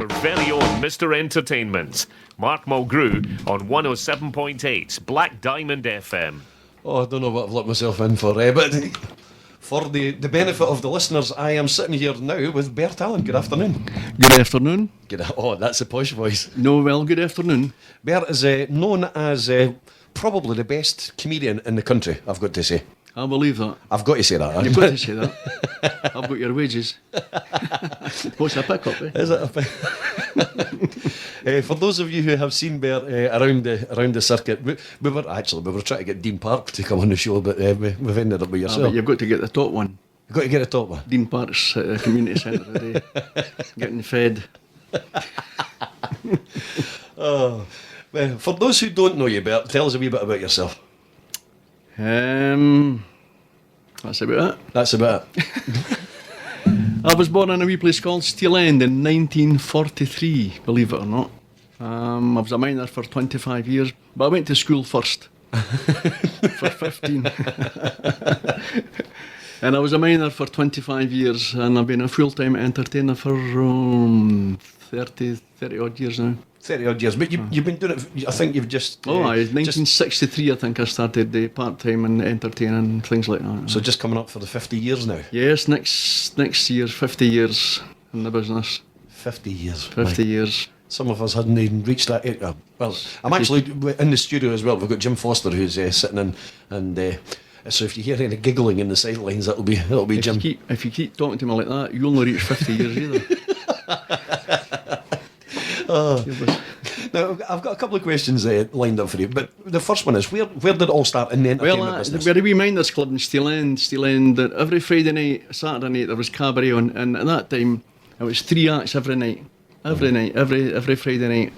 your very own Mr. Entertainment. Mark Mulgrew on 107.8 Black Diamond FM. Oh, I don't know what I've let myself in for, but for the benefit of the listeners, I am sitting here now with Bert Allan. Good afternoon. Good afternoon. Oh, that's a posh voice. No, well, good afternoon. Bert is known as probably the best comedian in the country, I've got to say. I believe that. I've got to say that. You've got to say that. I've got your wages. What's a pick-up, eh? Is it a for those of you who have seen Bert around the circuit, we were trying to get Dean Park to come on the show, but we've ended up with yourself. But you've got to get the top one. You've got to get the top one. Dean Park's at the community centre today, getting fed. Oh, well, for those who don't know you, Bert, tell us a wee bit about yourself. That's about it. That's about it. I was born in a wee place called Steel End in 1943, believe it or not. I was a miner for 25 years, but I went to school first for 15. And I was a miner for 25 years, and I've been a full-time entertainer for 30 odd years now. 30 odd years, but you've been doing it, I think you've just... 1963 I think I started part-time and entertaining and things like that. So just coming up for the 50 years now? Yes, next year, 50 years in the business. 50 years. 50 years. Some of us hadn't even reached that age. Well, I'm actually in the studio as well. We've got Jim Foster who's sitting in, and so if you hear any giggling in the sidelines, that'll be Jim. If you keep talking to me like that, you only reach 50 years either. Now, I've got a couple of questions lined up for you, but the first one is, where did it all start in the entertainment business? We're a wee minders club in Steel End, that every Friday night, Saturday night, there was cabaret on, and at that time, it was 3 acts every night, every Friday night.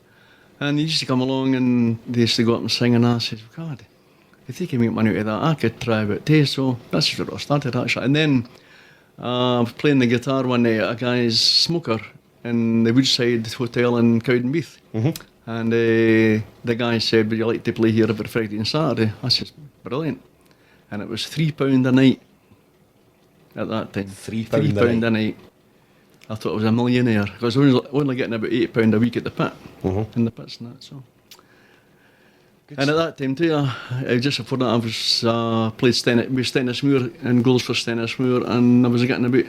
And they used to come along and they used to go up and sing, and I said, God, if they can make money out of that, I could try about taste. So that's where it started, actually. And then I was playing the guitar one night at a guy's smoker in the Woodside Hotel in Cowdenbeath. Mm-hmm. And the guy said, would you like to play here every Friday and Saturday? I said, brilliant. And it was £3 a night at that time. £3 a night. I thought I was a millionaire, because I was only getting about £8 a week at the pit, in the pits and that. So. And at that time too, just before that, I was played with Stennismuir and goals for Stennismuir, and I was getting about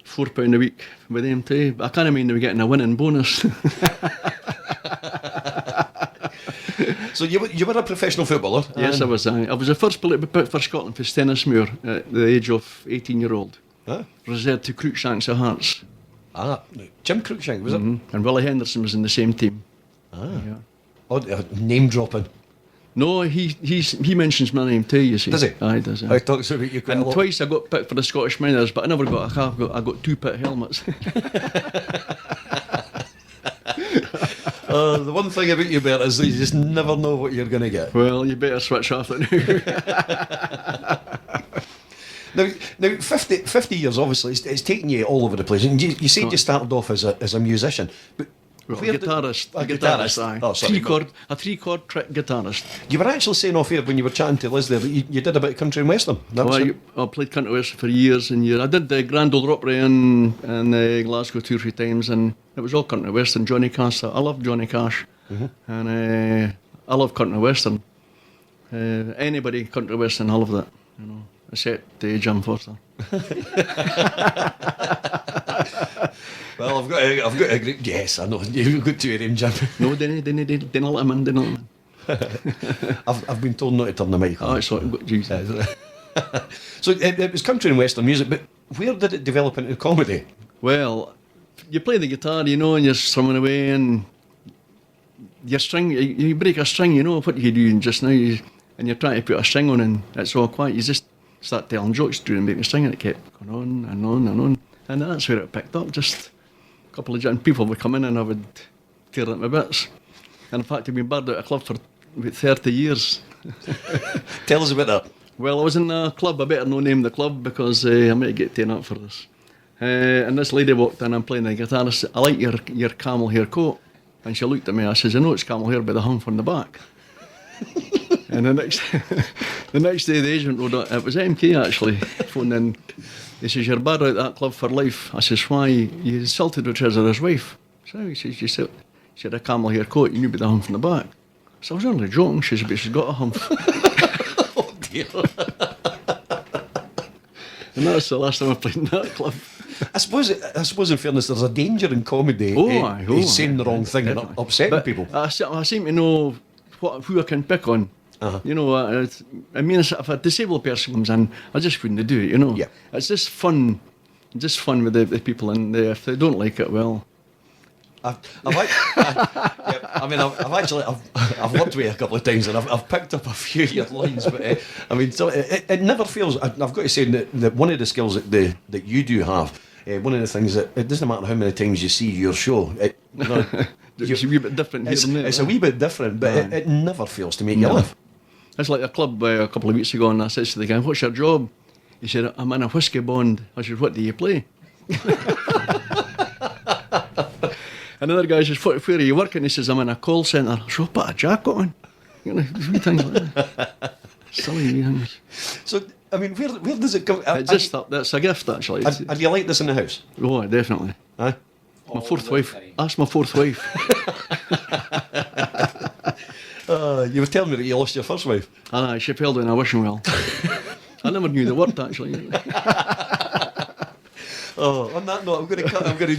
£4 a week with them too. But I can't mind they were getting a winning bonus. So you were a professional footballer? Yes, I was. I was the first player to be put for Scotland for Stennismuir at the age of 18-year-old. Huh? Reserved to Cruikshanks of Hearts. Jim Cruikshank, was it? And Willie Henderson was in the same team. Yeah. Oh, name dropping. No, he mentions my name too, you see. Does he? Aye, he does. I talks about you quite a lot. Twice I got picked for the Scottish Miners, but I never got a cap. I got 2 pit helmets. The one thing about you, Bert, is that you just never know what you're going to get. Well, you better switch off it now. Now, 50 years, obviously, it's taken you all over the place. And you said you started off as a musician, but a guitarist. Aye. Oh, sorry. A 3-chord trick guitarist. You were actually saying off here when you were chatting to Liz there that you did a bit of country and western. I played country western for years and years. I did the Grand Ole Opry in Glasgow 2 or 3 times, and it was all country western. Johnny Cash. I love Johnny Cash, and I love country western. Anybody country western, I love that. You know, except Jim Foster. Well, I've got to agree. Yes, I know. You've got to hear him, Jim. No, didn't let him in. I've been told not to turn the mic on. Oh, it's like, Jesus. So it was country and western music, but where did it develop into comedy? Well, you play the guitar, you know, and you're strumming away, and your string, you break a string, you know what you're doing just now, and you're trying to put a string on, and it's all quiet. You just start telling jokes during breaking a string, and it kept going on and on and on. And that's where it picked up. Just a couple of people would come in and I would tear it to bits. And in fact, I've been barred out of a club for about 30 years. Tell us about that. Well, I was in a club. I better not name the club because I might get taken up for this. And this lady walked in, I'm playing the guitar. I said, I like your camel hair coat. And she looked at me. I says, I know it's camel hair, but they hung from the back. And the next day, the agent wrote it. It was MK actually phoned in. He says, you're barred out that club for life. I says, why? You insulted the treasurer's wife. So he says, she had a camel hair coat, you knew about the hump from the back. So I was only joking, she said, but she's got a hump. Oh dear. And that's the last time I played in that club. I suppose in fairness, there's a danger in comedy saying the wrong thing and upsetting But people. I seem to know who I can pick on. You know, I mean, if a disabled person comes in, I just wouldn't do it, you know. Yeah. It's just fun with the people, and if they don't like it, well... I've worked with you a couple of times and I've picked up a few of your lines, but I mean, so it never feels. I've got to say that one of the skills that you do have, one of the things that it doesn't matter how many times you see your show, it's a wee bit different here and there. It's a wee bit different, but it never fails to make you laugh. It's like a club a couple of weeks ago, and I said to the guy, "What's your job?" He said, "I'm in a whiskey bond." I said, "What do you play?" Another guy says, "Where are you working?" He says, "I'm in a call centre." I said, "Put a jacket on." You know, wee things like that. Silly wee things. So, I mean, where does it come? That's a gift, actually. And do you like this in the house? Oh, definitely. Aye? My fourth wife. That's my fourth wife. You were telling me that you lost your first wife. Aye, she fell down a wishing well. I never knew the word, actually. On that note, I'm going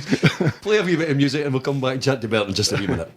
to play a wee bit of music and we'll come back and chat to Bert in just a wee minute.